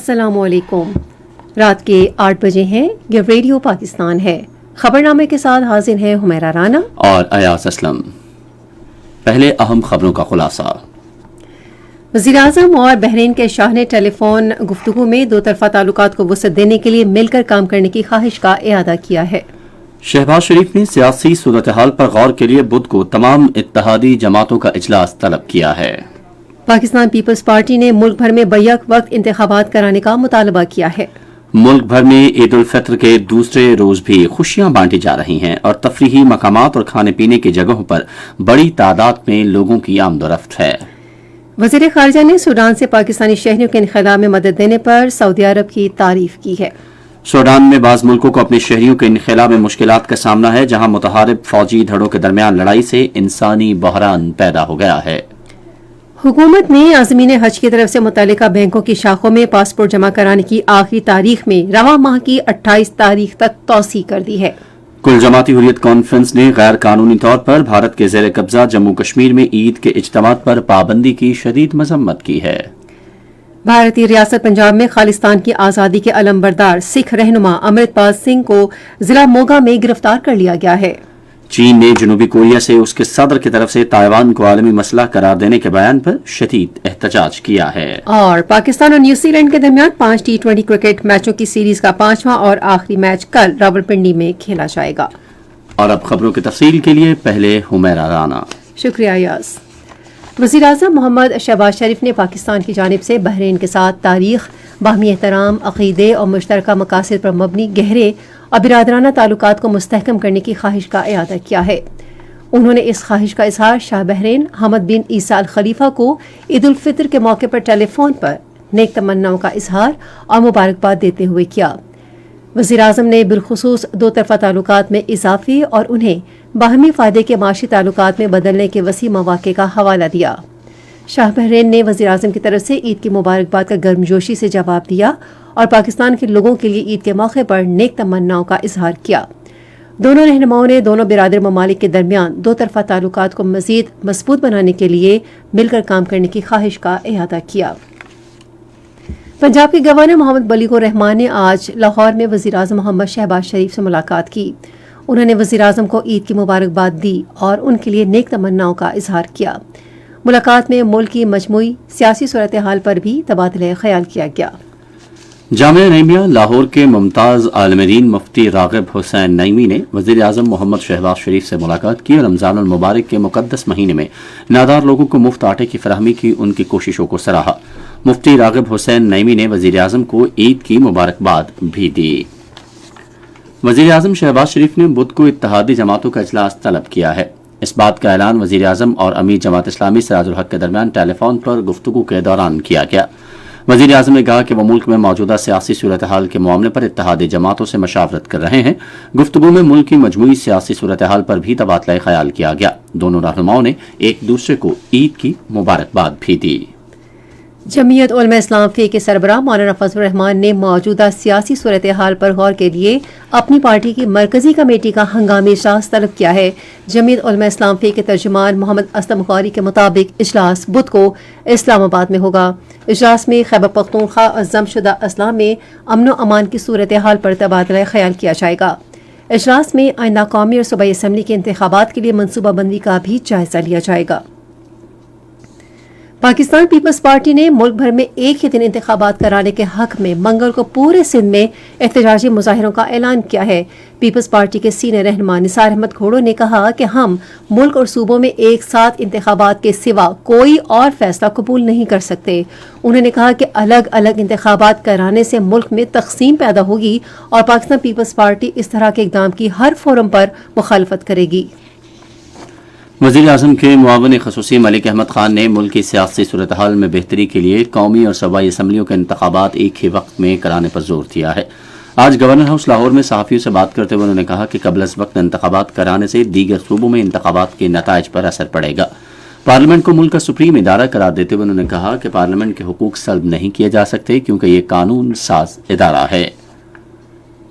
अस्सलाम वालेकुम। रात के 8 बजे हैं। ये रेडियो पाकिस्तान है। खबरनामे के साथ हाजिर है हुमैरा राना और अयाज असलम। पहले अहम खबरों का खुलासा। वज़ीर-ए-आज़म और बहरीन के शाह ने टेलीफोन गुफ्तगू में दो तरफा ताल्लुकात को वसअत देने के लिए मिलकर काम करने की ख्वाहिश का इरादा किया है। शहबाज शरीफ ने सियासी सूरत हाल पर गौर के लिए बुध को तमाम इत्तेहादी जमातों का इजलास तलब किया है। पाकिस्तान पीपल्स पार्टी ने मुल्क भर में बैक वक्त इंतखाबात कराने का मुतालबा किया है। मुल्क भर में ईद उल फित्र के दूसरे रोज भी खुशियां बांटी जा रही हैं और तफरीही मकामात और खाने पीने की जगहों पर बड़ी तादाद में लोगों की आमदोरफ्त है। वज़ीर ख़ारिजा ने सूडान से पाकिस्तानी शहरियों के इनखला में मदद देने पर सऊदी अरब की तारीफ की है। सूडान में बाज़ मुल्कों को अपने शहरियों के इनखला में मुश्किलात का सामना है, जहां मुतहारिब फौजी धड़ों के दरमियान लड़ाई से इंसानी बहरान पैदा हो गया है। हुकूमत ने आज़मीन हज की तरफ से मुतल्लिका बैंकों की शाखों में पासपोर्ट जमा कराने की आखिरी तारीख में रवां माह की 28 तारीख तक तौसी कर दी है। कुल जमाती हुर्रियत कॉन्फ्रेंस ने गैर कानूनी तौर पर भारत के ज़ेर कब्जा जम्मू कश्मीर में ईद के इज्तिमात पर पाबंदी की शदीद मजम्मत की है। भारतीय रियासत पंजाब में खालिस्तान की आज़ादी के अलमबरदार सिख रहनुमा अमृतपाल सिंह को जिला मोगा में गिरफ्तार कर लिया गया है। चीन ने जनूबी कोरिया से उसके सदर की तरफ से ताइवान को आलमी मसला करार देने के बयान पर शदीद एहतजाज किया है। और पाकिस्तान और न्यूजीलैंड के दरमियान 5 T20 क्रिकेट मैचों की सीरीज का 5वां और आखिरी मैच कल रावलपिंडी में खेला जाएगा। और अब खबरों की तफसील के लिए पहले हुमैरा राना। शुक्रिया यास। वज़ीर-ए-आज़म मोहम्मद शहबाज शरीफ ने पाकिस्तान की जानिब से बहरीन के साथ तारीख, बाहमी एहतराम, अक़ीदे और मुश्तरका मकासद पर मबनी गहरे और बिरादराना ताल्लुकात को मुस्तहकम करने की ख्वाहिश का इरादा किया है। उन्होंने इस ख्वाहिश का इजहार शाह बहरीन हमद बिन ईसा अल खलीफा को ईद उल फित्र के मौके पर टेलीफोन पर नेक तमन्नाओं का इजहार और मुबारकबाद देते हुए किया। वज़ीर-ए-आज़म ने बिलखुसूस दो तरफा ताल्लुकात में इजाफे और उन्हें बाहमी फ़ायदे के माशी ताल्लुकात में बदलने के वसी मौक़े का हवाला दिया। शाह बहरीन ने वज़ीर-ए-आज़म की तरफ से ईद की मुबारकबाद का गर्मजोशी से जवाब दिया और पाकिस्तान के लोगों के लिए ईद के मौके पर नेक तमन्नाओं का इजहार किया। दोनों रहनुमाओं ने दोनों बिरादर ममालिक के दरमियान दो तरफा ताल्लुकात को मज़ीद मजबूत बनाने के लिए मिलकर काम करने की ख्वाहिश का इरादा किया। पंजाब के गवर्नर मोहम्मद बलीगुर रहमान ने आज लाहौर में वज़ीर-ए-आज़म मोहम्मद शहबाज शरीफ से मुलाकात की। उन्होंने वज़ीर-ए-आज़म को ईद की मुबारकबाद दी और उनके लिए नेक तमन्नाओं का इजहार किया। मुलाकात में मुल्क की मजमूई सियासी सूरत हाल पर भी तबादला ख्याल किया गया। जामिया नईमिया लाहौर के मुमताज़ आलमदीन मुफ्ती राग़िब हुसैन नईमी ने वज़ीर-ए-आज़म मोहम्मद शहबाज शरीफ से मुलाकात की और रमज़ान अल मुबारक के मुक़द्दस महीने में नादार लोगों को मुफ्त आटे की फराहमी की उनकी कोशिशों को सराहा। मुफ्ती राग़िब हुसैन नईमी ने वज़ीर-ए-आज़म को ईद की मुबारकबाद भी दी। वज़ीर-ए-आज़म शहबाज शरीफ ने बुध को इत्तेहादी जमातों का इजलास तलब किया है। इस बात का ऐलान वज़ीर-ए-आज़म और अमीर जमात इस्लामी सिराजुल हक के दरमियान टेलीफोन पर गुफ्तगू के दौरान किया गया। वज़ीर-ए-आज़म ने कहा कि वह मुल्क में मौजूदा सियासी सूरत हाल के मामले पर इत्तेहादी जमातों से मशावरत कर रहे हैं। गुफ्तगू में मुल्क की मजमूई सियासी सूरत हाल पर भी तबादला ख्याल किया गया। दोनों रहनुमाओं ने एक दूसरे को ईद की मुबारकबाद भी दी। जमीयत उलमा इस्लाम फी के सरबराह मौलाना फजलुर रहमान ने मौजूदा सियासी सूरत हाल पर गौर के लिए अपनी पार्टी की मरकजी कमेटी का हंगामी इजलास तलब किया है। जमीयत उलमा इस्लाम फी के तर्जुमान मोहम्मद असलम गौरी के मुताबिक इजलास बुध को इस्लामाबाद में होगा। इजलास में खैबर पख्तूनख्वा और जमशुदा अजला में अमन व अमान की सूरत हाल पर तबादला ख्याल किया जाएगा। इजलास में आइंदा कौमी और सूबाई असम्बली के इंतखाबात के लिए मनसूबाबंदी का भी जायजा लिया जाएगा। पाकिस्तान पीपल्स पार्टी ने मुल्क भर में एक ही दिन इंतखाबात कराने के हक में मंगल को पूरे सिंध में एहतजाजी मुजाहिरों का ऐलान किया है। पीपल्स पार्टी के सीनियर रहनुमा निसार अहमद खोड़ो ने कहा कि हम मुल्क और सूबों में एक साथ इंतखाबात के सिवा कोई और फैसला कबूल नहीं कर सकते। उन्होंने कहा कि अलग अलग इंतखाबात कराने से मुल्क में तकसीम पैदा होगी और पाकिस्तान पीपल्स पार्टी इस तरह के इक़दाम की हर फोरम पर मुखालफत करेगी। वज़ीर-ए-आज़म के मुआविन ख़ुसूसी मलिक अहमद खान ने मुल्क की सियासी सूरत हाल में बेहतरी के लिए कौमी और सूबाई असम्बलियों के इंतखाबात एक ही वक्त में कराने पर जोर दिया है। आज गवर्नर हाउस लाहौर में सहाफ़ियों से बात करते हुए उन्होंने कहा कि कबल अज़ वक्त इंतखाबात कराने से दीगर सूबों में इंतखाबात के नताइज पर असर पड़ेगा। पार्लियामेंट को मुल्क का सुप्रीम इदारा करार देते हुए उन्होंने कहा कि पार्लियामेंट के हुकूक सल्ब नहीं किए जा सकते क्योंकि ये कानून साज इदारा है।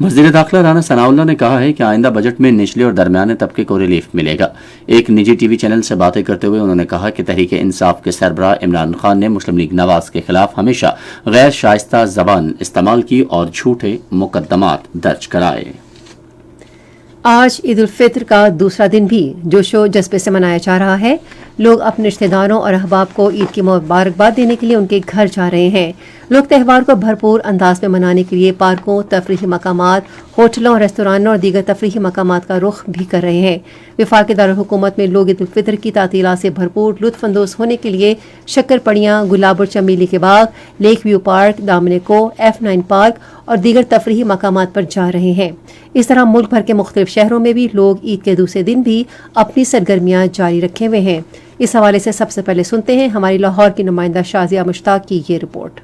वज़ीर दाखिला राना सनाउल्लाह ने कहा है कि आइंदा बजट में निचले और दरमियाने तबके को रिलीफ मिलेगा। एक निजी टीवी चैनल से बातें करते हुए उन्होंने कहा कि तहरीक इंसाफ के सरबराह इमरान खान ने मुस्लिम लीग नवाज के खिलाफ हमेशा गैर शाइस्ता जबान इस्तेमाल की और झूठे मुकदमात दर्ज कराए। आज ईद उल फित्र का दूसरा दिन भी जोशो जज्बे से मनाया जा रहा है। लोग अपने रिश्तेदारों और अहबाब को ईद की मुबारकबाद देने के लिए उनके घर जा रहे हैं। लोग त्यौहार को भरपूर अंदाज में मनाने के लिए पार्कों, तफरीही मकामात, होटलों, रेस्तोरानों और दीगर तफरीही मकामात का रुख भी कर रहे हैं। वफाकी दारुल हुकूमत में लोग ईद उल फित्र की तातीलात से भरपूर लुत्फ अंदोज होने के लिए शक्करपड़ियाँ, गुलाब और चमेली के बाग, लेक व्यू पार्क, दामने को, F9 पार्क और दीगर तफरीही मकामात पर जा रहे हैं। इस तरह मुल्क भर के मुख्तलिफ शहरों में भी लोग ईद के दूसरे दिन भी अपनी सरगर्मियाँ जारी रखे हुए हैं। इस हवाले से सबसे पहले सुनते हैं हमारी लाहौर की नुमाइंदा शाजिया मुश्ताक की ये रिपोर्ट।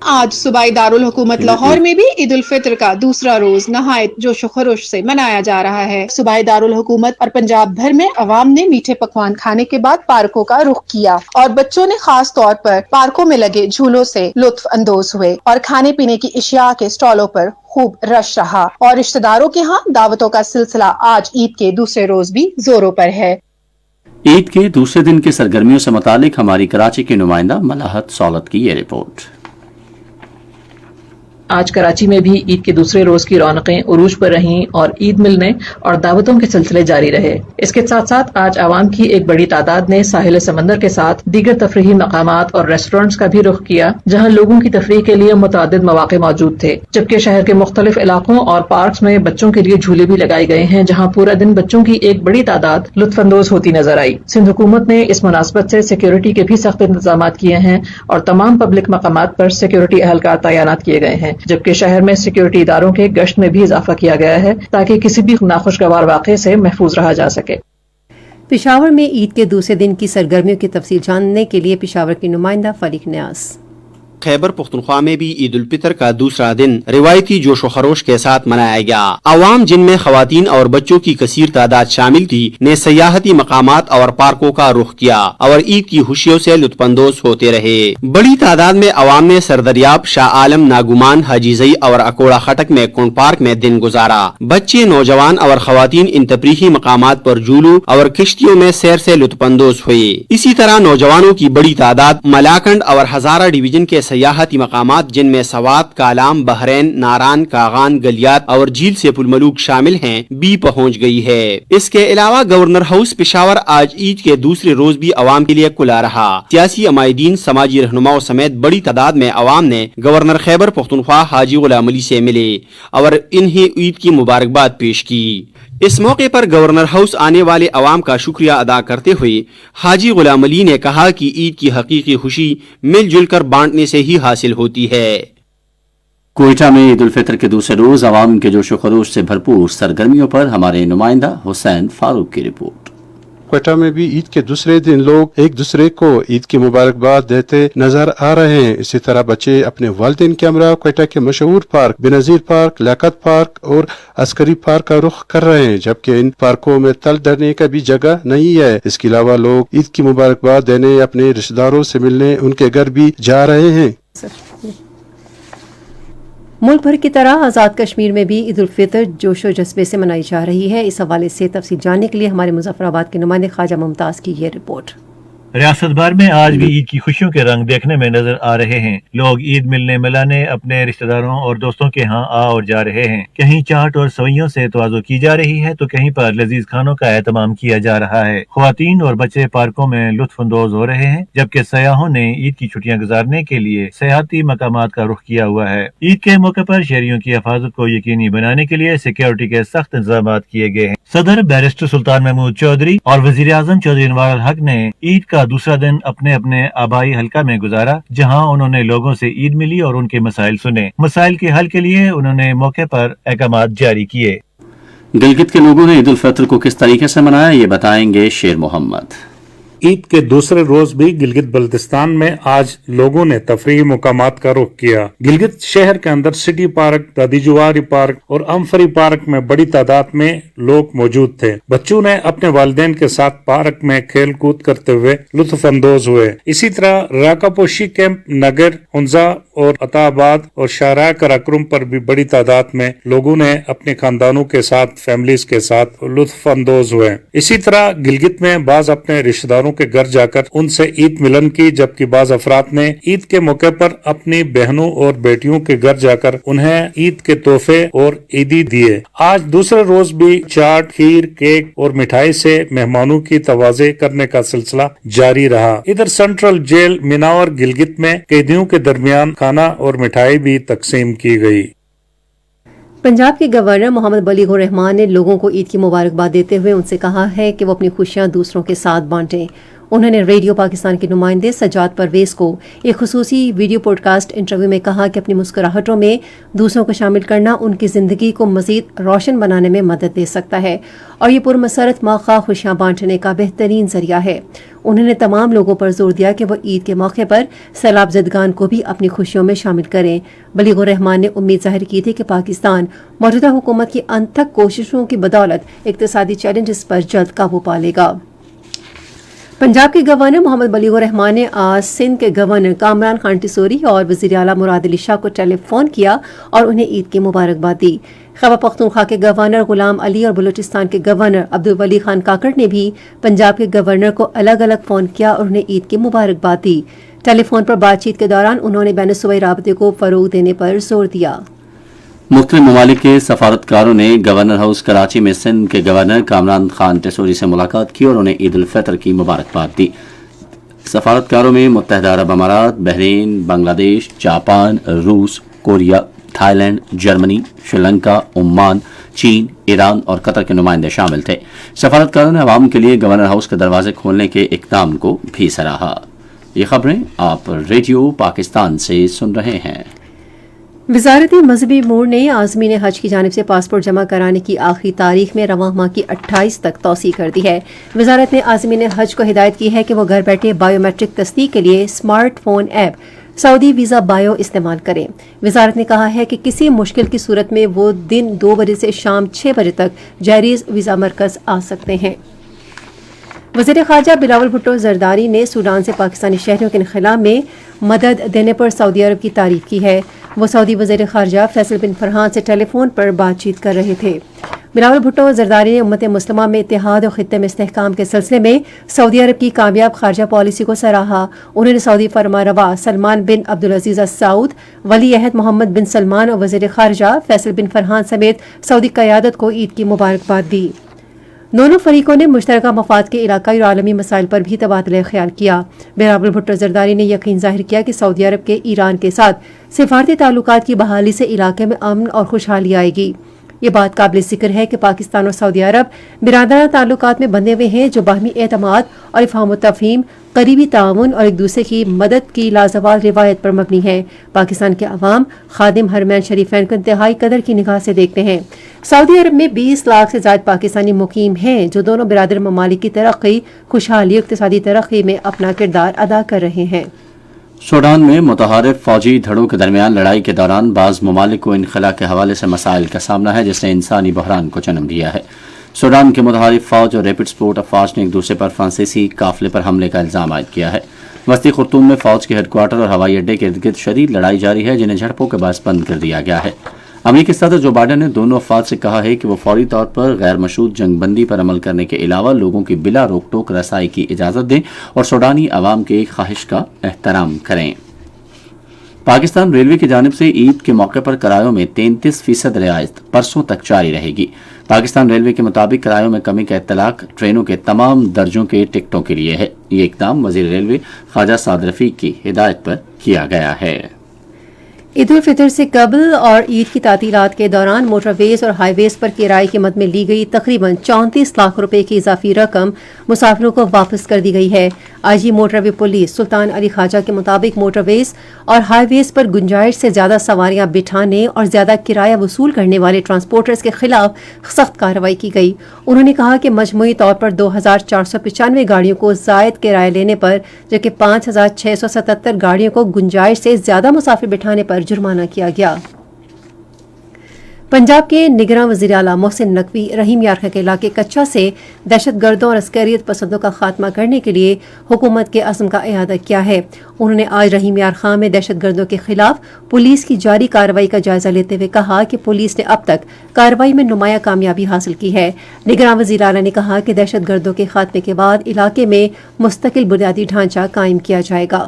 आज सूबाई दारुल हुकूमत लाहौर में भी ईद उल फित्र का दूसरा रोज नहायत जोशो खरोश से मनाया जा रहा है। सूबाई दारुल हुकूमत और पंजाब भर में अवाम ने मीठे पकवान खाने के बाद पार्कों का रुख किया और बच्चों ने खास तौर पर पार्कों में लगे झूलों से लुत्फ अंदोज हुए और खाने पीने की इशिया के स्टॉलों पर खूब रश रहा और रिश्तेदारों के यहाँ दावतों का सिलसिला आज ईद के दूसरे रोज भी जोरों पर है। ईद के दूसरे दिन की सरगर्मियों से मुतालिक हमारी कराची की नुमाइंदा मलाहत सौलत की ये रिपोर्ट। आज कराची में भी ईद के दूसरे रोज की रौनकें उरूज पर रहीं और ईद मिलने और दावतों के सिलसिले जारी रहे। इसके साथ साथ आज आवाम की एक बड़ी तादाद ने साहिल समंदर के साथ दीगर तफरीही मकामात और रेस्टोरेंट्स का भी रुख किया, जहां लोगों की तफरीह के लिए मुतअद्दिद मौके मौजूद थे। जबकि शहर के मुख्तलिफ इलाकों और पार्क्स में बच्चों के लिए झूले भी लगाए गए हैं, जहाँ पूरा दिन बच्चों की एक बड़ी तादाद लुत्फानंदोज होती नजर आई। सिंध हुकूमत ने इस मुनासबत से सिक्योरिटी के भी सख्त इंतजाम किए हैं और तमाम पब्लिक मकामात पर सिक्योरिटी अहलकार तैनात किए गए हैं, जबकि शहर में सिक्योरिटी इदारों के गश्त में भी इजाफा किया गया है ताकि किसी भी नाखुशगवार वाक़े से महफूज रहा जा सके। पेशावर में ईद के दूसरे दिन की सरगर्मियों की तफसील जानने के लिए पेशावर की नुमाइंदा फलीक न्यास। खैबर पख्तूनख्वा में भी ईद उल फितर का दूसरा दिन रिवायती जोशो खरोश के साथ मनाया गया। अवाम जिनमें खवातीन और बच्चों की कसीर तादाद शामिल थी ने सयाहती मकामात और पार्कों का रुख किया और ईद की खुशियों से लुत्फानंदोज होते रहे। बड़ी तादाद में अवाम ने सरदरियाब, शाह आलम, नागुमान, हाजीजई और अकोड़ा खटक में कुंड पार्क में दिन गुजारा। बच्चे, नौजवान और खवातीन इन तफरीही मकामात पर जुलू और किश्तियों में सैर से लुत्फानंदोज हुए। इसी तरह नौजवानों की बड़ी तादाद मलाकंड और हजारा डिवीजन के सयाहती मकामात जिनमें सवात, कालाम, बहरैन, नारान, कागान, गलियात और झील से पुलमलूक शामिल हैं, भी पहुंच गई है। इसके अलावा गवर्नर हाउस पेशावर आज ईद के दूसरे रोज भी अवाम के लिए खुला रहा। सियासी अमायदीन, समाजी रहनुमाओं समेत बड़ी तादाद में अवाम ने गवर्नर खैबर पख्तूनख्वा हाजी गुलाम अली से मिले और इन्हें ईद की मुबारकबाद पेश की। इस मौके पर गवर्नर हाउस आने वाले अवाम का शुक्रिया अदा करते हुए हाजी गुलाम अली ने कहा कि ईद की हकीकी खुशी मिलजुल कर बांटने से ही हासिल होती है। कोयटा में ईद उल फितर के दूसरे रोज अवाम के जोशो खरोश से भरपूर सरगर्मियों पर हमारे नुमाइंदा हुसैन फारूक की रिपोर्ट। क्वेटा में भी ईद के दूसरे दिन लोग एक दूसरे को ईद की मुबारकबाद देते नजर आ रहे हैं। इसी तरह बच्चे अपने वालिदैन के हमरा क्वेटा के मशहूर park Benazir park, Liaquat park और अस्करी पार्क का रुख कर रहे हैं, जबकि इन पार्कों में तल धरने का भी जगह नहीं है। इसके अलावा लोग ईद की मुबारकबाद देने अपने रिश्तेदारों से मिलने उनके घर भी जा रहे हैं। मुल्क भर की तरह आज़ाद कश्मीर में भी ईद उल फितर जोशो जज्बे से मनाई जा रही है। इस हवाले से तफसील जानने के लिए हमारे मुजफ्फराबाद के नुमाइंदे ख्वाजा मुमताज की ये रिपोर्ट। रियासत भर में आज भी ईद की खुशियों के रंग देखने में नजर आ रहे हैं। लोग ईद मिलने मिलाने अपने रिश्तेदारों और दोस्तों के यहाँ आ और जा रहे हैं। कहीं चाट और सवैयों से तवाज़ो की जा रही है तो कहीं पर लजीज खानों का एहतमाम किया जा रहा है। ख्वातीन और बच्चे पार्कों में लुत्फ अंदोज हो रहे हैं, जबकि सयाहों ने ईद की छुट्टियां गुजारने के लिए सयाहती मकामात का रुख किया हुआ है। ईद के मौके पर शहरियों की हिफाजत को यकीनी बनाने के लिए सिक्योरिटी के सख्त इंतजाम किए गए हैं। सदर बैरिस्टर सुल्तान महमूद चौधरी और वजीर आजम चौधरी अनवार हक ने ईद का दूसरा दिन अपने अपने आबाई हल्का में गुजारा, जहां उन्होंने लोगों से ईद मिली और उनके मसाइल सुने। मसाइल के हल के लिए उन्होंने मौके पर अहकामात जारी किए। गिलगित के लोगों ने ईद उल फितर को किस तरीके से मनाया, ये बताएंगे शेर मोहम्मद। ईद के दूसरे रोज भी गिलगित बल्तिस्तान में आज लोगों ने तफरीही मुकामात का रुख किया। गिलगित शहर के अंदर सिटी पार्क, दादीजुवारी पार्क और अम्फरी पार्क में बड़ी तादाद में लोग मौजूद थे। बच्चों ने अपने वालिदैन के साथ पार्क में खेल कूद करते हुए लुत्फ अंदोज हुए। इसी तरह राकापोशी कैंप, नगर, हुंजा और अताबाद और शाहराह कराक्रम पर भी बड़ी तादाद में लोगों ने अपने खानदानों के साथ, फैमिलीज के साथ लुत्फ अंदोज हुए। इसी तरह गिलगित में बाज अपने रिश्तेदारों के घर जाकर उनसे ईद मिलन की, जबकि बाज अफराद ने ईद के मौके पर अपनी बहनों और बेटियों के घर जाकर उन्हें ईद के तोहफे और ईदी दिए। आज दूसरे रोज भी चाट, खीर, केक और मिठाई से मेहमानों की तवाज़े करने का सिलसिला जारी रहा। इधर सेंट्रल जेल मिनावर गिलगित में कैदियों के दरमियान खाना और मिठाई भी तकसीम की गई। पंजाब के गवर्नर मोहम्मद बलीगुर रहमान ने लोगों को ईद की मुबारकबाद देते हुए उनसे कहा है कि वो अपनी खुशियां दूसरों के साथ बांटें। उन्होंने रेडियो पाकिस्तान के नुमाइंदे सज्जाद परवेज को एक खुसूसी वीडियो पॉडकास्ट इंटरव्यू में कहा कि अपनी मुस्कुराहटों में दूसरों को शामिल करना उनकी जिंदगी को मजीद रोशन बनाने में मदद दे सकता है और ये पुरमसरत मौका खुशियां बांटने का बेहतरीन जरिया है। उन्होंने तमाम लोगों पर जोर दिया कि वो ईद के मौके पर सैलाब ज़दगान को भी अपनी खुशियों में शामिल करें। बलीगुर रहमान ने उम्मीद जाहिर की थी कि पाकिस्तान मौजूदा हुकूमत की अनथक कोशिशों की बदौलत इक्तिसादी चैलेंजेस पर जल्द काबू पा लेगा। पंजाब के गवर्नर मोहम्मद बलीगुर रहमान ने आज सिंध के गवर्नर कामरान खान टिसोरी और वज़ीर आला मुराद अली शाह को टेलीफोन किया और उन्हें ईद की मुबारकबाद दी। खैबर पख्तूनख्वा के गवर्नर गुलाम अली और बलूचिस्तान के गवर्नर अब्दुल वली खान काकड़ ने भी पंजाब के गवर्नर को अलग अलग फोन किया और उन्हें ईद की मुबारकबाद दी। टेलीफोन पर बातचीत के दौरान उन्होंने बैनुल-सूबाई राबते को फरोग देने पर जोर दिया। मुख्तलिफ ममालिक के सफारतकारों ने गवर्नर हाउस कराची में सिंध के गवर्नर कामरान खान टिसोरी से मुलाकात की और उन्हें ईद उल फितर की मुबारकबाद दी। सफारतकारों में मुत्तहिदा अरब अमारात, बहरीन, बांग्लादेश, जापान, रूस, Korea, Thailand, Germany, Sri Lanka, Oman, चीन, ईरान और कतर के नुमाइंदे शामिल थे। सफारतकारों ने अवाम के लिए गवर्नर हाउस के दरवाजे खोलने के इक़दाम को भी सराहा। ये खबरें आप रेडियो पाकिस्तान से सुन रहे हैं। वज़ारत मज़हबी अमूर ने आज़मीन हज की जानिब से पासपोर्ट जमा कराने की आखिरी तारीख में रवां माह की 28 तक तौसी कर दी है। वज़ारत ने आज़मीन हज को हिदायत की है कि वो घर बैठे बायोमेट्रिक तस्दीक के लिए smartphone app Saudi visa bio इस्तेमाल करें। वज़ारत ने कहा है कि किसी मुश्किल की सूरत में वो दिन 2 बजे से शाम 6 बजे तक जैरीज वीज़ा मरकज़ आ सकते हैं। वज़ीर ख़ारजा बिलावल भुट्टो ज़रदारी ने सूडान से पाकिस्तानी शहरियों के इन्ख़ला में मदद देने पर सऊदी अरब की तारीफ की है। वो सऊदी वज़ीर ख़ारजा फैसल बिन फरहान से टेलीफोन पर बातचीत कर रहे थे। बिलावल भुट्टो ज़रदारी ने उम्मत मुस्लिमा में इत्तेहाद और ख़ित्ते में इस्तेहकाम के सिलसिले में सऊदी अरब की कामयाब ख़ारजा पॉलिसी को सराहा। उन्होंने सऊदी फरमारवा सलमान बिन अब्दुल अजीज़ अल सऊद, वली अहद मोहम्मद बिन सलमान और वज़ीर ख़ारजा फैसल बिन फरहान समेत सऊदी क़यादत को ईद की मुबारकबाद दी। दोनों फरीकों ने मुश्तरका मफाद के इलाकाई और आलमी मसाइल पर भी तबादला ख्याल किया। बिलावल भुट्टो ज़रदारी ने यकीन जाहिर किया कि सऊदी अरब के ईरान के साथ सिफारती ताल्लुकात की बहाली से इलाके में अमन और खुशहाली आएगी। ये बात काबिल जिक्र है कि पाकिस्तान और सऊदी अरब बिरादराना ताल्लुकात में बंधे हुए हैं जो बाहमी एतमाद और इफ़हाम तफ़हीम, करीबी ताउन और एक दूसरे की मदद की लाजवाल रिवायत पर मबनी है। पाकिस्तान के अवाम खादिम हरमैन शरीफैन को इंतहाई कदर की निगाह से देखते हैं। सऊदी अरब में 20 लाख से ज़्यादा पाकिस्तानी मुकीम हैं जो दोनों बिरादर ममालिक की तरक्की, खुशहाली और इक़्तिसादी तरक्की में अपना किरदार अदा कर रहे हैं। सूडान में मुतहारिफ फौजी धड़ों के दरमियान लड़ाई के दौरान बाज़ ममालिक को इनखला के हवाले से मसाइल का सामना है जिसने इंसानी बहरान को जन्म दिया है। सूडान के मुतहारिफ फौज और रैपिड सपोर्ट अफवाज ने एक दूसरे पर फ्रांसीसी काफिले पर हमले का इल्जाम आयद किया है। वस्ती खुर्तूम में फौज के हेडक्वार्टर और हवाई अड्डे के इर्द गिर्द शदीद लड़ाई जारी है जिन्हें झड़पों के बायस बंद कर दिया गया है। अमेरिकी सदर जो बाइडन ने दोनों अफवाज से कहा है कि वो फौरी तौर पर गैर मशरूत जंगबंदी पर अमल करने के अलावा लोगों की बिला रोक टोक रसाई की इजाज़त दें और सूडानी अवाम के ख्वाहिश का एहतराम करें। पाकिस्तान रेलवे की जानिब से ईद के मौके पर किरायों में 33% रियायत परसों तक जारी रहेगी। पाकिस्तान रेलवे के मुताबिक किरायों में कमी का इत्तलाक ट्रेनों के तमाम दर्जों के टिकटों के लिए है। ये इकदाम वज़ीर रेलवे ख्वाजा साद रफीक की हिदायत पर किया गया है। عید الفطر سے قبل اور عید کی تعطیلات کے دوران موٹر ویز اور ہائی ویز پر کرائے کی مد میں لی گئی تقریباً 34 لاکھ روپے کی اضافی رقم مسافروں کو واپس کر دی گئی ہے. آئی جی موٹر وے پولیس سلطان علی خواجہ کے مطابق موٹر ویز اور ہائی ویز پر گنجائش سے زیادہ سواریاں بٹھانے اور زیادہ کرایہ وصول کرنے والے ٹرانسپورٹرز کے خلاف سخت کارروائی کی گئی. انہوں نے کہا کہ مجموعی طور پر 2495 گاڑیوں کو زائد کرایہ لینے پر جبکہ 5677 گاڑیوں کو گنجائش سے زیادہ مسافر بٹھانے پر جرمانہ کیا گیا. پنجاب کے نگراں وزیر اعلیٰ محسن نقوی رحیم یار خان کے علاقے کچا سے دہشت گردوں اور عسکریت پسندوں کا خاتمہ کرنے کے لیے حکومت کے عزم کا اعادہ کیا ہے. انہوں نے آج رحیم یار خان میں دہشت گردوں کے خلاف پولیس کی جاری کارروائی کا جائزہ لیتے ہوئے کہا کہ پولیس نے اب تک کارروائی میں نمایاں کامیابی حاصل کی ہے. نگراں وزیر اعلیٰ نے کہا کہ دہشت گردوں کے خاتمے کے بعد علاقے میں مستقل بنیادی ڈھانچہ قائم کیا جائے گا.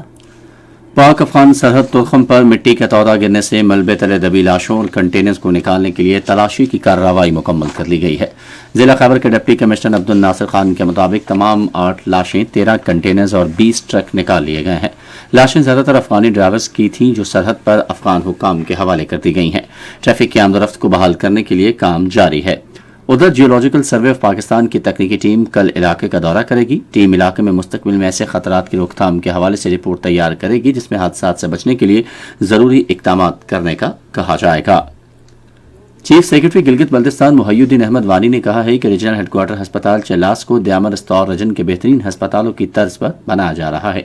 پاک افغان سرحد ترخم پر مٹی کا تودہ گرنے سے ملبے تلے دبی لاشوں اور کنٹینرز کو نکالنے کے لیے تلاشی کی کارروائی مکمل کر لی گئی ہے. ضلع خیبر کے ڈپٹی کمشنر عبد الناصر خان کے مطابق تمام 8 لاشیں 13 کنٹینرز اور 20 ٹرک نکال لیے گئے ہیں. لاشیں زیادہ تر افغانی ڈرائیورز کی تھیں جو سرحد پر افغان حکام کے حوالے کر دی گئی ہیں. ٹریفک کی آمد و رفت کو بحال کرنے کے لیے کام جاری ہے. ادھر جیولوجیکل سروے آف پاکستان کی تکنیکی ٹیم کل علاقے کا دورہ کرے گی. ٹیم علاقے میں مستقبل میں ایسے خطرات کی روک تھام کے حوالے سے رپورٹ تیار کرے گی جس میں حادثات سے بچنے کے لیے ضروری اقدامات کرنے کا کہا جائے گا. چیف سیکرٹری گلگت بلتستان محی الدین احمد وانی نے کہا ہے کہ ریجنل ہیڈ کوارٹر ہسپتال چلاس کو دیامر استور رجن کے بہترین ہسپتالوں کی طرز پر بنایا جا رہا ہے.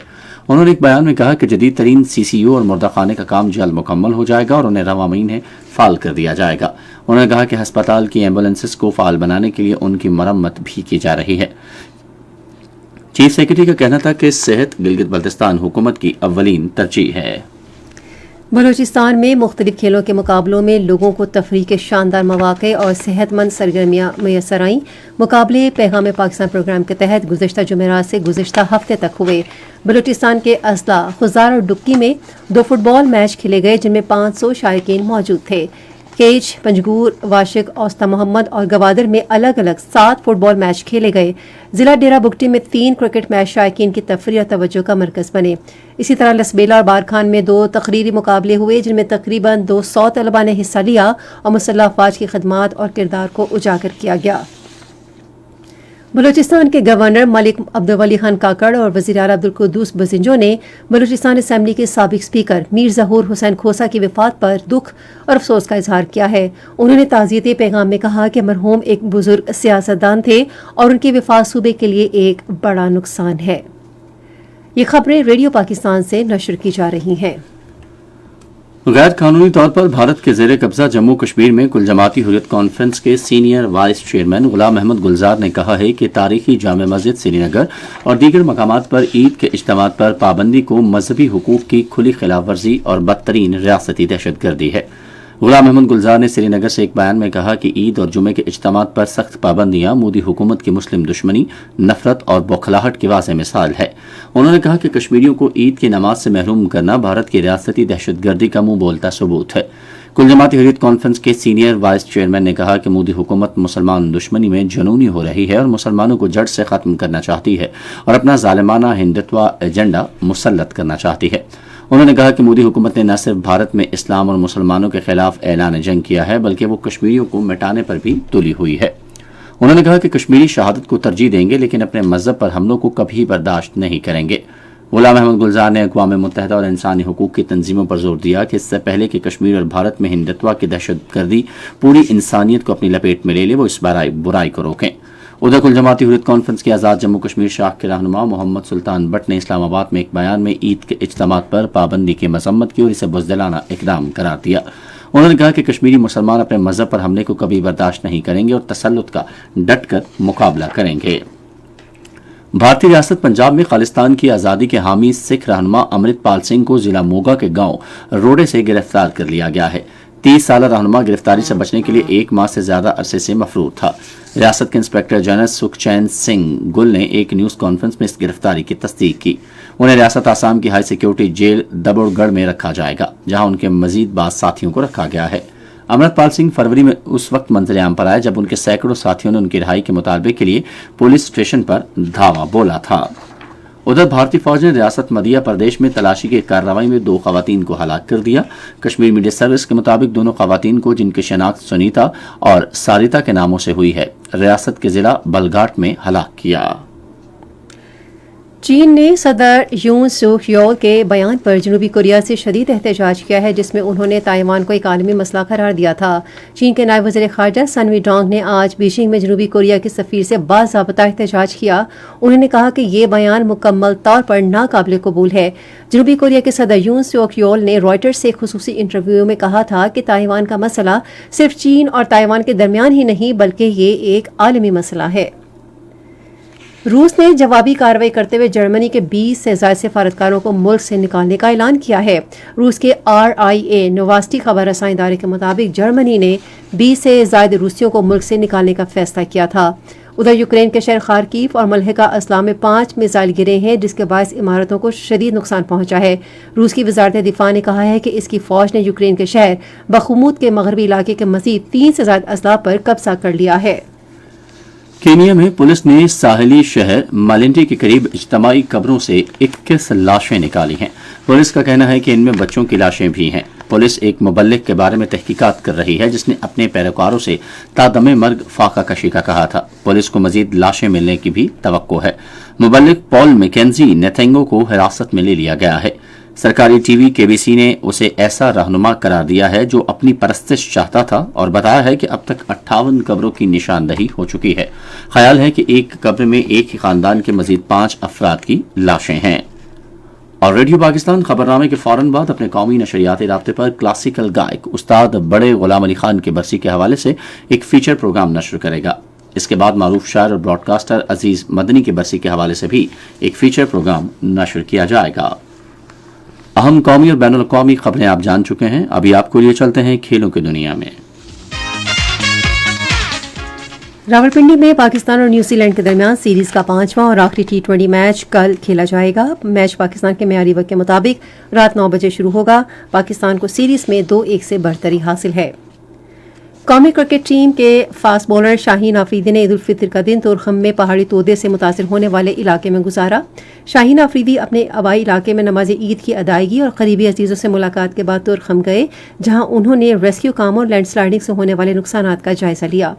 انہوں نے ایک بیان میں کہا کہ جدید ترین CCU اور مردہ خانے کا کام جلد مکمل ہو جائے گا اور انہیں رواں مہینے فعال کر دیا جائے گا. انہوں نے کہا کہ ہسپتال کی ایمبولینسز کو فعال بنانے کے لیے ان کی مرمت بھی کی جا رہی ہے. چیف سیکرٹری کا کہنا تھا کہ صحت گلگت بلتستان حکومت کی اولین ترجیح ہے. بلوچستان میں مختلف کھیلوں کے مقابلوں میں لوگوں کو تفریح کے شاندار مواقع اور صحت مند سرگرمیاں میسر آئیں. مقابلے پیغام پاکستان پروگرام کے تحت گزشتہ جمعرات سے گزشتہ ہفتے تک ہوئے. بلوچستان کے اضلاع خزار اور ڈکی میں 2 فٹ بال میچ کھیلے گئے جن میں 500 شائقین موجود تھے. کیج، پنجگور، واشق، اوسطا محمد اور گوادر میں الگ الگ 7 فٹ بال میچ کھیلے گئے. ضلع ڈیرہ بگٹی میں 3 کرکٹ میچ شائقین کی تفریح اور توجہ کا مرکز بنے. اسی طرح لسبیلا اور بارکھان میں 2 تقریری مقابلے ہوئے جن میں تقریباً 200 طلباء نے حصہ لیا اور مسلح افواج کی خدمات اور کردار کو اجاگر کیا گیا. بلوچستان کے گورنر ملک عبدالولی خان کاکڑ اور وزیر اعلیٰ عبدالقدوس بزنجو نے بلوچستان اسمبلی کے سابق اسپیکر میر ظہور حسین کھوسا کی وفات پر دکھ اور افسوس کا اظہار کیا ہے. انہوں نے تعزیتی پیغام میں کہا کہ مرحوم ایک بزرگ سیاستدان تھے اور ان کی وفات صوبے کے لیے ایک بڑا نقصان ہے. یہ خبریں ریڈیو پاکستان سے نشر کی جا رہی ہیں. غیر قانونی طور پر بھارت کے زیر قبضہ جموں کشمیر میں کل جماعتی حریت کانفرنس کے senior vice chairman Ghulam Ahmad گلزار نے کہا ہے کہ تاریخی جامع مسجد سری نگر اور دیگر مقامات پر عید کے اجتماعات پر پابندی کو مذہبی حقوق کی کھلی خلاف ورزی اور بدترین ریاستی دہشت گردی ہے. غلام احمد گلزار نے سری نگر سے ایک بیان میں کہا کہ عید اور جمعے کے اجتماعات پر سخت پابندیاں مودی حکومت کی مسلم دشمنی، نفرت اور بوکھلاہٹ کی واضح مثال ہے. انہوں نے کہا کہ کشمیریوں کو عید کی نماز سے محروم کرنا بھارت کی ریاستی دہشت گردی کا منہ بولتا ثبوت ہے. کل جماعتی حریت کانفرنس کے سینئر وائس چیئرمین نے کہا کہ مودی حکومت مسلمان دشمنی میں جنونی ہو رہی ہے اور مسلمانوں کو جڑ سے ختم کرنا چاہتی ہے اور اپنا ظالمانہ ہندتوا ایجنڈا مسلط کرنا چاہتی ہے. انہوں نے کہا کہ مودی حکومت نے نہ صرف بھارت میں اسلام اور مسلمانوں کے خلاف اعلان جنگ کیا ہے بلکہ وہ کشمیریوں کو مٹانے پر بھی تلی ہوئی ہے. انہوں نے کہا کہ کشمیری شہادت کو ترجیح دیں گے لیکن اپنے مذہب پر حملوں کو کبھی برداشت نہیں کریں گے. غلام احمد گلزار نے اقوام متحدہ اور انسانی حقوق کی تنظیموں پر زور دیا کہ اس سے پہلے کہ کشمیر اور بھارت میں ہندتوا کی دہشت گردی پوری انسانیت کو اپنی لپیٹ میں لے لے وہ اس برائی کو روکیں. ادھر کل جماعتی حریت کانفرنس کے آزاد جموں کشمیر شاخ کے رہنما محمد سلطان بٹ نے اسلام آباد میں ایک بیان میں عید کے اجتماعات پر پابندی کی مذمت کی اور اسے بزدلانہ اقدام قرار دیا. انہوں نے کہا کہ کشمیری مسلمان اپنے مذہب پر حملے کو کبھی برداشت نہیں کریں گے اور تسلط کا ڈٹ کر مقابلہ کریں گے. بھارتی ریاست پنجاب میں خالصتان کی آزادی کے حامی سکھ رہنما امرت پال سنگھ کو ضلع موگا کے گاؤں روڑے سے گرفتار کر لیا گیا ہے. 30 سالہ رہنما گرفتاری سے بچنے کے لیے 1 ماہ سے زیادہ عرصے سے مفرور تھا. ریاست کے انسپیکٹر جنرل سکھچین سنگھ گل نے ایک نیوز کانفرنس میں اس گرفتاری کی تصدیق کی. انہیں ریاست آسام کی ہائی سیکیورٹی جیل دبڑ گڑھ میں رکھا جائے گا جہاں ان کے مزید بعض ساتھیوں کو رکھا گیا ہے. امرت پال سنگھ فروری میں اس وقت منظر عام پر آئے جب ان کے سینکڑوں ساتھیوں نے ان کی رہائی کے مطالبے کے لیے پولیس اسٹیشن پر دھاوا بولا تھا. उधर भारतीय फौज ने रियासत मध्य प्रदेश में तलाशी की कार्रवाई में 2 खवातीन को हलाक कर दिया। कश्मीर मीडिया सर्विस के मुताबिक दोनों खवातीन को, जिनकी शनाख्त सुनीता और सारिता के नामों से हुई है, रियासत के जिला बलघाट में हलाक किया। चीन ने सदर यून सूक योल के बयान पर जनूबी कोरिया से शदीद एहतजाज किया है, जिसमें उन्होंने ताइवान को एक आलमी मसला करार दिया था। चीन के नायब वज़ीर ख़ारजा सन वीडोंग ने आज बीजिंग में जनूबी कोरिया के सफ़ीर से बाज़ाब्ता एहतजाज किया। उन्होंने कहा कि ये बयान मुकम्मल तौर पर नाकाबिल कबूल है। जनूबी कोरिया के सदर यून सूक योल ने रॉयटर्स से खुसूसी इंटरव्यू में कहा था कि ताइवान का मसला सिर्फ चीन और ताइवान के दरमियान ही नहीं बल्कि ये एक आलमी मसला है। रूस ने जवाबी कार्रवाई करते हुए जर्मनी के 20 से ज़ायद सफारतकारों को मुल्क से निकालने का ऐलान किया है। रूस के RIA नोवास्टी खबर रसां इदारे के मुताबिक जर्मनी ने 20 से ज़ायद रूसियों को मुल्क से निकालने का फैसला किया था। उधर यूक्रेन के शहर खार्किव और मलहका असला में 5 मिसाइल गिरे हैं, जिसके बायस इमारतों को शदीद नुकसान पहुंचा है। रूस की वजारत दिफा ने कहा है कि इसकी फौज ने यूक्रेन के शहर बखमुत के मगरबी इलाके के मजीद 3 से ज़ायद अजला पर कब्जा कर लिया है। केनिया में पुलिस ने साहिली शहर मालिंटी के करीब इज्तमाई कब्रों से 21 लाशें निकाली हैं। पुलिस का कहना है कि इनमें बच्चों की लाशें भी हैं। पुलिस एक मुबल्लिग के बारे में तहकीकात कर रही है, जिसने अपने पैरोकारों से तादमे मर्ग फाका कशी का कहा था। पुलिस को मजीद लाशें मिलने की भी तवक्को है। मुबल्लिग पॉल मैकेंजी नेथेंगो को हिरासत में ले लिया गया है। सरकारी टीवी KBC ने उसे ऐसा रहनुमा करार दिया है जो अपनी परस्तिश चाहता था और बताया है कि अब तक 58 कब्रों की निशानदही हो चुकी है। ख्याल है कि एक कब्र में एक ही खानदान के मजीद 5 अफराद की लाशें हैं। और रेडियो पाकिस्तान खबरनामे के फौरन बाद अपने कौमी नशरियाती राब्ते पर क्लासिकल गायक उस्ताद बड़े गुलाम अली खान की बरसी के हवाले से एक फीचर प्रोग्राम नशर करेगा। इसके बाद मारूफ शायर और ब्रॉडकास्टर अजीज मदनी की बरसी के हवाले से भी एक फीचर प्रोग्राम नशर किया जाएगा। अहम कौमी और बैनुल अक़वामी खबरें आप जान चुके हैं। अभी आपको लिए चलते हैं खेलों की दुनिया में। रावलपिंडी में पाकिस्तान और न्यूजीलैंड के दरमियान सीरीज का 5वां और आखिरी T20 मैच कल खेला जाएगा। मैच पाकिस्तान के मियारी वक्त के मुताबिक रात 9 बजे शुरू होगा। पाकिस्तान को सीरीज में 2-1 से बढ़तरी हासिल है। कौमी क्रिकेट टीम के फास्ट बॉलर शाहीन आफरीदी ने ईद उल फितर का दिन तोरखम में पहाड़ी तोदे से मुतासिर होने वाले इलाके में गुजारा। शाहीन आफरीदी अपने आबाई इलाके में नमाज ईद की अदायगी और करीबी अजीज़ों से मुलाकात के बाद तोरखम गए, जहां उन्होंने रेस्क्यू काम और लैंडस्लाइडिंग से होने वाले नुकसानात का जायजा लिया।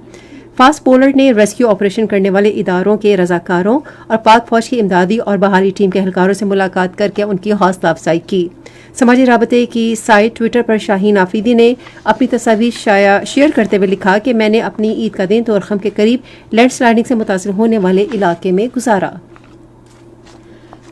फास्ट बॉलर ने रेस्क्यू ऑपरेशन करने वाले इदारों के रजाकारों और पाक फौज की इमदादी और बहाली टीम के एहलकारों से मुलाकात करके उनकी हौसला अफजाई की। समाजी राबते की साइट ट्विटर पर शाहीन आफरीदी ने अपनी तस्वीर शेयर करते हुए लिखा कि मैंने अपनी ईद का दिन तोरखम के करीब लैंडस्लाइडिंग से मुतासिर होने वाले इलाके में गुजारा।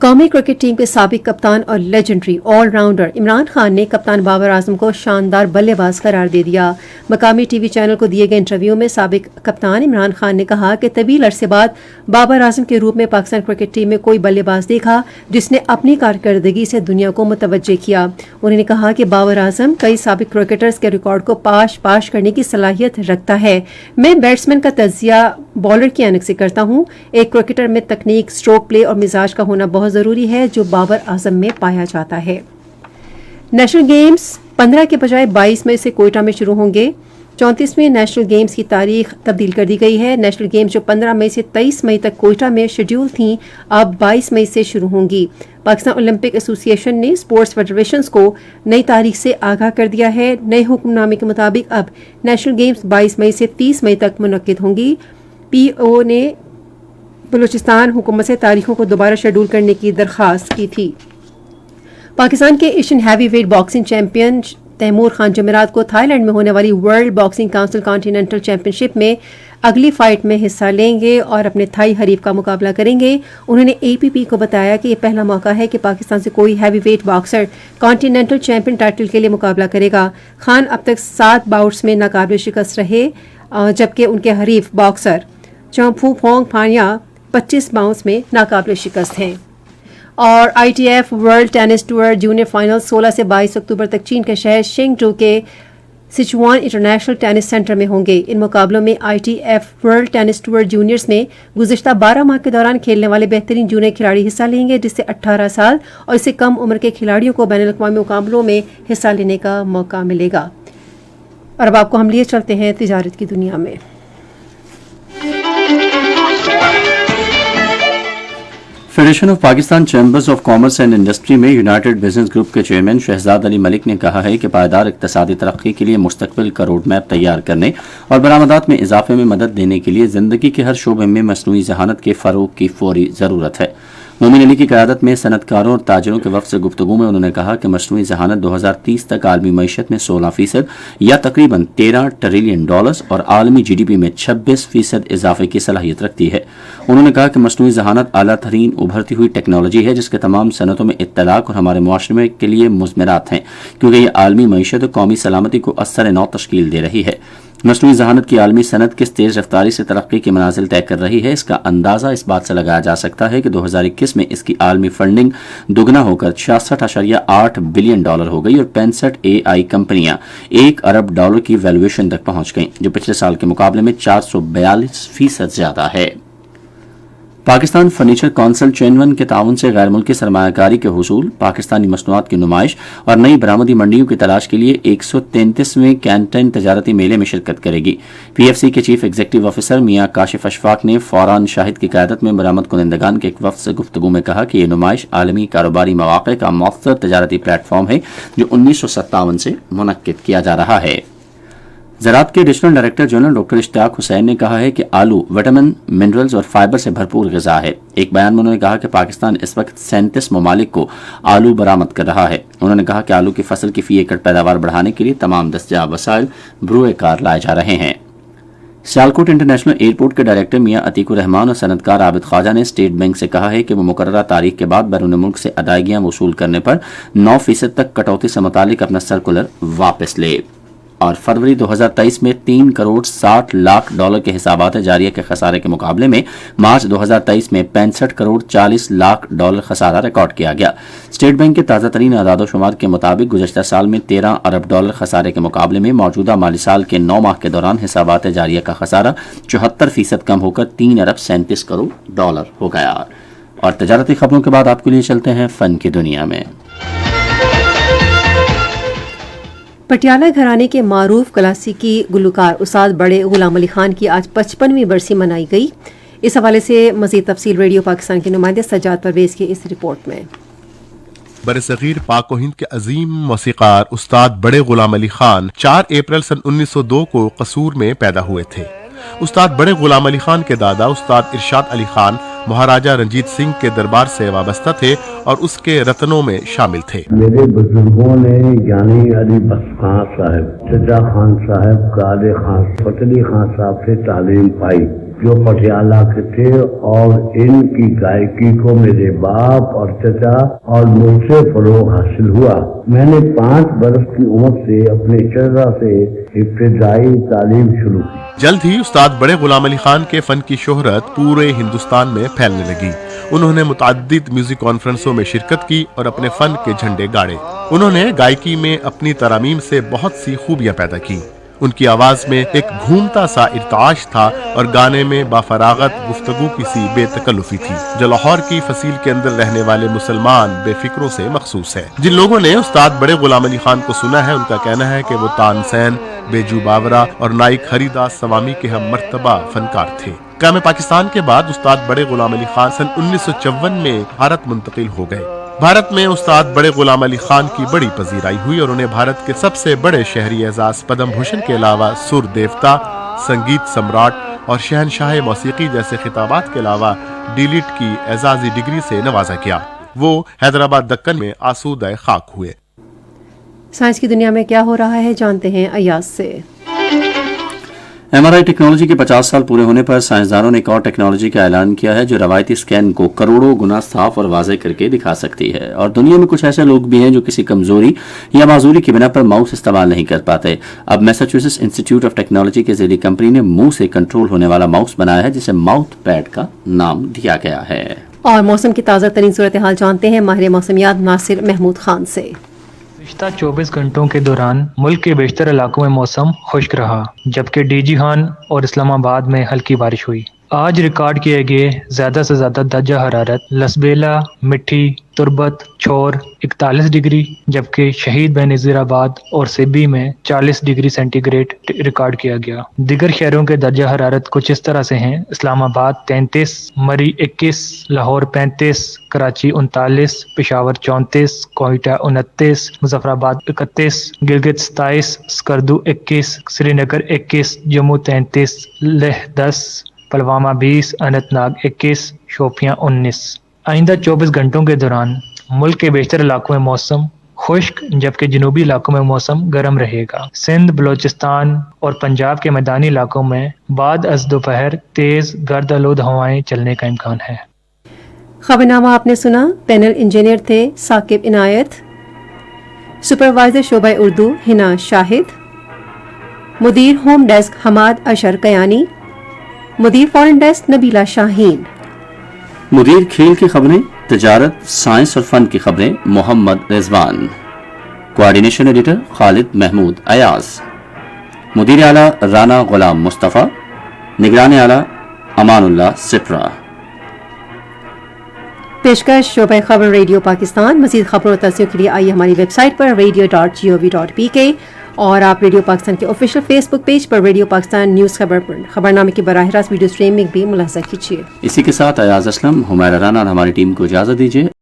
कौमी क्रिकेट टीम के साबिक कप्तान और लेजेंडरी ऑलराउंडर इमरान खान ने कप्तान बाबर आजम को शानदार बल्लेबाज करार दे दिया। मकामी टीवी चैनल को दिए गए इंटरव्यू में साबिक कप्तान इमरान खान ने कहा कि तवील अरसे बाद बाबर आजम के रूप में पाकिस्तान क्रिकेट टीम में कोई बल्लेबाज देखा जिसने अपनी कारकर्दगी से दुनिया को मुतवज्जे किया। उन्होंने कहा कि बाबर आजम कई साबिक क्रिकेटर्स के रिकॉर्ड को पाश करने की सलाहियत रखता है। मैं बैट्समैन का तजिया बॉलर की ऐनक से करता हूँ। एक क्रिकेटर में तकनीक, स्ट्रोक प्ले और मिजाज का होना बहुत जरूरी है, जो बाबर आजम में पाया जाता है। नेशनल गेम्स 15 के बजाय 22 मई से कोयटा में शुरू होंगे। 34वें नेशनल गेम्स की तारीख तब्दील कर दी गई है। नेशनल गेम्स जो 15 मई से 23 मई तक कोयटा में शेड्यूल थीं, अब 22 मई से शुरू होंगी। पाकिस्तान ओलंपिक एसोसिएशन ने स्पोर्ट्स फेडरेशंस को नई तारीख से आगाह कर दिया है। नए हुक्मनामे के मुताबिक अब नेशनल गेम्स 22 मई से 30 मई तक मुनक्किद होंगी। PO ने बलूचिस्तान हुकूमत से तारीखों को दोबारा शेड्यूल करने की दरख्वास्त की थी। पाकिस्तान के Asian heavy weight boxing champion Taimur Khan जमेरात को थाईलैंड में होने वाली world boxing council continental championship में अगली फाइट में हिस्सा लेंगे और अपने थाई हरीफ का मुकाबला करेंगे। उन्होंने APP को बताया कि यह पहला मौका है कि पाकिस्तान से कोई heavy weight boxer continental champion title के लिए मुकाबला करेगा। खान अब तक 7 बाउट्स में नाकाबिल शिकस्त रहे, जबकि उनके हरीफ बॉक्सर चौंफू फोंग फानिया 25 बाउंस में नाकाबिल शिकस्त हैं। और ITF world tennis tour junior final 16 से 22 अक्टूबर तक चीन के शहर शिंगजू के सिचुआन इंटरनेशनल टेनिस सेंटर में होंगे। इन मुकाबलों में ITF world tennis tour juniors में गुज़िश्ता 12 माह के दौरान खेलने वाले बेहतरीन जूनियर खिलाड़ी हिस्सा लेंगे, जिससे 18 साल और इससे कम उम्र के खिलाड़ियों को बैनुल-अक़वामी मुकाबलों में हिस्सा लेने का मौका मिलेगा। और अब आपको हम लिए चलते हैं तिजारत की दुनिया में। Federation of Pakistan chambers of commerce and industry में यूनाइटेड बिजनेस ग्रुप के चेयरमैन शहजाद अली मलिक ने कहा है कि पायदार इक्तसादी तरक्की के लिए मुस्तकबिल का रोड मैप तैयार करने और बरामदात में इजाफे में मदद देने के लिए जिंदगी के हर शोबे में मसनूई जहानत के फरोग की फौरी जरूरत है। मोमिन अली की क़यादत में सनतकारों और ताजरों के वफ़द से गुफ्तगू में उन्होंने कहा कि मसनूई जहानत 2030 तक आलमी मईशत में 16% या तकरीबन $13 ट्रिलियन और आलमी GDP में 26% इजाफे की सलाहियत रखती है। उन्होंने कहा कि मसनूई जहानत आला तरीन उभरती हुई टेक्नोलॉजी है जिसके तमाम सनतों में इत्तलाक और हमारे मुआशरे के लिए मुज़मरात हैं, क्योंकि ये आलमी मईशत और कौमी सलामती को असर नौ तश्कील दे रही है। मसनूई जहानत की आलमी सनत किस तेज रफ्तारी से तरक्की की मनाजिल तय कर रही है, इसका अंदाजा इस बात से लगाया जा सकता है कि 2021 में इसकी आलमी फंडिंग दुगना होकर $66.8 बिलियन हो गई और 65 AI कंपनियां $1 अरब की वैल्यूएशन तक पहुंच गईं, जो पिछले साल के मुकाबले में 442% ज्यादा है। पाकिस्तान फर्नीचर कौंसिल चेनवन के ताउन से गैर मुल्की सरमायाकारी के हुसूल, पाकिस्तानी मसनूआत की नुमाइश और नई बरामदी मंडियों की तलाश के लिए 133वें कैंटन तजारती मेले में शिरकत करेगी। PFC के चीफ एग्जीक्यूटिव ऑफिसर मियां काशिफ अशफाक ने फौरान शाहिद की क़यादत में बरामद कुनंदगान के एक वफ़द से गुफ्तगू में कहा कि ये नुमाइश आलमी कारोबारी मौक़े का मौसर तजारती प्लेटफॉर्म है जो 1957 से मुनक्किद किया जा रहा है। ज़राअत के additional director general doctor Ishtiaq Hussain ने कहा है कि आलू विटामिन, मिनरल्स और फाइबर से भरपूर ग़िज़ा है। एक बयान में उन्होंने कहा कि पाकिस्तान इस वक्त 37 ममालिक को आलू बरामद कर रहा है। उन्होंने कहा कि आलू की फसल की फ़ी एकड़ पैदावार बढ़ाने के लिए तमाम दस्तयाब वसाइल बरूए कार लाए जा रहे हैं। सियालकोट इंटरनेशनल एयरपोर्ट के डायरेक्टर मियां अतीकुर रहमान और सनतकार आबिद ख्वाजा ने स्टेट बैंक से कहा है कि वो मुकर्ररा तारीख के बाद बैरून मुल्क से अदायगियां वसूल करने पर 9% तक कटौती से मुतालिक अपना सर्कुलर वापस ले। और फरवरी 2023 में $3 करोड़ 60 लाख के हिसाबात जारिया के खसारे के मुकाबले में मार्च 2023 में $65 करोड़ 40 लाख खसारा रिकॉर्ड किया गया। स्टेट बैंक के ताज़ा तरीन आदादोशुमार के मुताबिक गुज़श्ता साल में $13 अरब खसारे के मुकाबले में मौजूदा माली साल के 9 माह के दौरान हिसाबात जारिया का खसारा 74% कम होकर $3 अरब 37 करोड़ हो गया। और तजारती खबरों के बाद आपके लिए चलते हैं फन की दुनिया में। पटियाला घराने के मारूफ क्लासिकी गुलकार उस्ताद बड़े गुलाम अली खान की आज 55वीं बरसी मनाई गई। इस हवाले से मज़ीद तफसील रेडियो पाकिस्तान के नुमाइंदे सज्जाद परवेज़ की इस रिपोर्ट में। बरसगीर पाक हिंद के अजीम मौसीकार उस्ताद बड़े गुलाम अली खान 4 अप्रैल सन 1902 को कसूर में पैदा हुए थे। उस्ताद बड़े गुलाम अली खान के दादा उस्ताद इरशाद अली खान महाराजा रंजीत सिंह के दरबार से वाबस्ता थे और उसके रत्नों में शामिल थे। मेरे बुजुर्गों ने यानी अली बख्श खान साहब, चचा खान साहब, काले खान, फतली खान साहब से तालीम पाई जो पटियाला के थे, और इनकी गायकी को मेरे बाप और चचा और मुझसे फरोग हासिल हुआ। मैंने 5 बरस की उम्र से अपने चचा से इब्तिदाई तालीम शुरू की। जल्द ही उस्ताद बड़े गुलाम अली खान के फन की शोहरत पूरे हिंदुस्तान में फैलने लगी। उन्होंने मुतअद्दिद म्यूजिक कॉन्फ्रेंसों में शिरकत की और अपने फन के झंडे गाड़े। उन्होंने गायकी में अपनी तरामीम से बहुत सी खूबियां पैदा की। उनकी आवाज में एक घूमता सा इर्ताश था और गाने में बाफरागत गुफ्तगू की सी बेतकल्लुफी थी जो लाहौर की फसील के अंदर रहने वाले मुसलमान बेफिक्रों से मखसूस है। जिन लोगों ने उस्ताद बड़े गुलाम अली खान को सुना है उनका कहना है कि वो तानसेन, बेजू बावरा और नाइक हरिदास सवामी के हम मर्तबा फनकार थे। क़याम पाकिस्तान के बाद उस्ताद बड़े गुलाम अली खान सन 1954 में भारत मुंतकिल हो गए। भारत में उस्ताद बड़े गुलाम अली खान की बड़ी पजीराई हुई और उन्हें भारत के सबसे बड़े शहरी एजाज पद्म भूषण के अलावा सुर देवता, संगीत सम्राट और शहनशाह मौसीकी जैसे खिताबात के अलावा डीलिट की एजाजी डिग्री से नवाजा गया। वो हैदराबाद दक्कन में आसूदा खाक हुए। साइंस की दुनिया में क्या हो रहा है जानते हैं अयाज से। MRI टेक्नोलॉजी के 50 साल पूरे होने पर साइंसदानों ने एक और टेक्नोलॉजी का ऐलान किया है जो रवायती स्कैन को करोड़ों गुना साफ और वाज़ेह करके दिखा सकती है। और दुनिया में कुछ ऐसे लोग भी हैं जो किसी कमजोरी या माजूरी की बिना पर माउस इस्तेमाल नहीं कर पाते। अब मैसाचुसेट्स इंस्टीट्यूट ऑफ टेक्नोलॉजी के ज़रिए कंपनी ने मुंह से कंट्रोल होने वाला माउस बनाया है जिसे माउथ पैड का नाम दिया गया है। और मौसम की ताज़ा तरीन सूरत हाल जानते हैं माहिर मौसमियात नासिर महमूद खान से। पिछले 24 घंटों के दौरान मुल्क के बेशतर इलाकों में मौसम खुश्क रहा, जबकि डीजीहान और इस्लामाबाद में हल्की बारिश हुई। आज रिकॉर्ड किए गए ज़्यादा से ज़्यादा दर्जा हरारत लसबेला, मिट्टी, तुरबत, छोर 41 डिग्री, जबकि शहीद बेनज़ीराबाद और सिब्बी में 40 डिग्री सेंटीग्रेड रिकॉर्ड किया गया। दीगर शहरों के दर्जा हरारत कुछ इस तरह से हैं: इस्लामाबाद 33, मरी 21, लाहौर 35, कराची 39, पेशावर 34, कोयटा 29, मुजफ्फराबाद 31, गिलगित 27, स्कर्दू 21, श्रीनगर 21, जम्मू 33, लेह 10, पुलवामा 20, अनंतनाग 21, शोपियां 19। आइंदा 24 घंटों के दौरान मुल्क के बेशतर इलाकों में मौसम खुश्क, जबकि जनूबी इलाकों में मौसम गर्म रहेगा। सिंध, बलोचिस्तान और पंजाब के मैदानी इलाकों में बाद अज़ दोपहर तेज गर्द आलूद हवाएं चलने का इम्कान है। खबरनामा आपने सुना। पैनल इंजीनियर थे साकिब इनायत, सुपरवाइजर शोबा उर्दू हिना शाहिद, मुदीर होम डेस्क हमाद अशर कयानी, मुदीर फॉरेन डेस्क नबीला शाहीन, मुदीर खेल की खबरें, तजारत, साइंस और फन की खबरें मोहम्मद रिजवान, कोऑर्डिनेशन एडिटर खालिद महमूद अयाज, मुदीर आला राना गुलाम मुस्तफ़ा, निगरान आला अमानुल्लाह सिप्रा। पेशकश शोबा खबर रेडियो पाकिस्तान। मज़ीद खबरों और तस्वीरों के लिए आइए हमारी वेबसाइट पर radio.gov.pk और आप रेडियो पाकिस्तान के ऑफिशियल फेसबुक पेज पर रेडियो पाकिस्तान न्यूज़ खबरनामे की बराह रास्त वीडियो स्ट्रीमिंग भी मुलाहिजा कीजिए। इसी के साथ अयाज असलम, हुमैरा राना और हमारी टीम को इजाजत दीजिए।